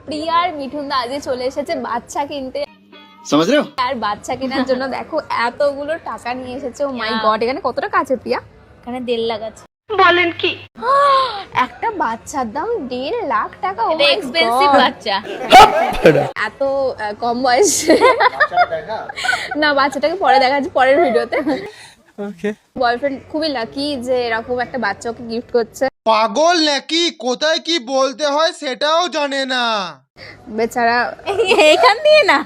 প্রিয়া আর মিঠুন দা আজকে চলে এসেছে বাচ্চা কিনতে। समझ रहे हो? আর বাচ্চা কেনার জন্য দেখো এতগুলো টাকা নিয়ে এসেছে। ও মাই গড, এখানে কত টাকা আছে প্রিয়া? এখানে 1.5 লাখ আছে। বলেন কি? একটা বাচ্চার দাম 1.5 লাখ টাকা। ও এটা মাই এক্সপেন্সিভ গড, বাচ্চা। এত কম বয়স না, বাচ্চাটাকে পরে দেখা যাচ্ছে পরের ভিডিওতে। বয়ফ্রেন্ড খুবই লাকি যে এরকম একটা বাচ্চা ওকে গিফট করছে। পাগল নাকি কোথায় কি বলতে হয় সেটাও জানে না। বেচারা এখান দিয়ে না,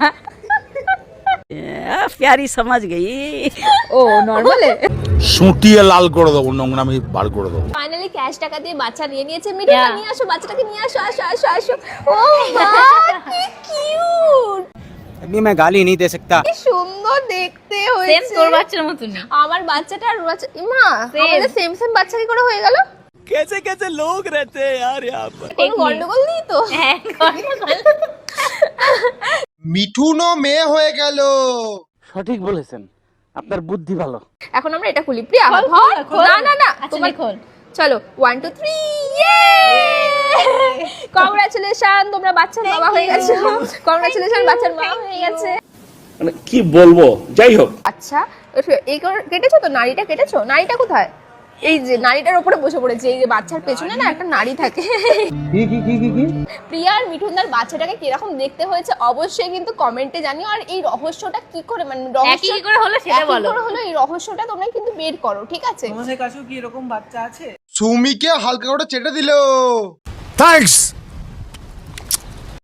प्यारी समझ गई। ও নরমালে সুটিয়ে লাল করে দেবো, নোংরামি বার করে দেবো। ফাইনালি ক্যাশ টাকা দিয়ে বাচ্চা নিয়ে নিয়েছে। মিঠুন দা, নিয়ে আসো বাচ্চাটাকে, নিয়ে আসো, আসো আসো আসো। ও মা কি কিউট, अभी मैं गाली नहीं दे सकता। কি সুন্দর দেখতে সেম হয়েছে। তোর বাচ্চার মতনই। আমার বাচ্চাটা আর ওর বাচ্চা, ইমা আমাদের সেম সেম বাচ্চা কি করে হয়ে গেল? कैसे कैसे लोग रहते हैं यार यहाँ पर। কোনো গন্ডগোল নেই তো? হ্যাঁ, গন্ডগোল। মিঠুনও মেয়ে হয়ে গেল। সঠিক বলেছেন, আপনার বুদ্ধি ভালো। এখন আমরা এটা খুলি। প্রিয়া খোল, ধর। খোল, খোল। না না না, আচ্ছা, তোমার নে খোল। চলো 1 2 3 ইয়ে! কংগ্রাচুলেশন, তোমরা বাচ্চার বাবা হয়ে গেছো। কংগ্রাচুলেশন, বাচ্চার মা হয়ে গেছে। মানে কি বলবো, যাই হোক। আচ্ছা, এই কেটেছো তো? নাড়িটা কেটেছো? নাড়িটা কোথায়? এই যে নাড়িটার উপরে বসে পড়েছে। এই যে বাচ্চার পেছনে না একটা নাড়ি থাকে। প্রিয়া আর মিঠুনদার বাচ্চাটাকে কিরকম দেখতে হয়েছে অবশ্যই কিন্তু কমেন্টে জানিও। আর এই রহস্যটা কি করে, মানে একই কি করে হলো সেটা বলো। হলো এই রহস্যটা তোমরা কিন্তু বের করো, ঠিক আছে? সুমিকে হালকা করে চেটে দিল। থ্যাঙ্কস।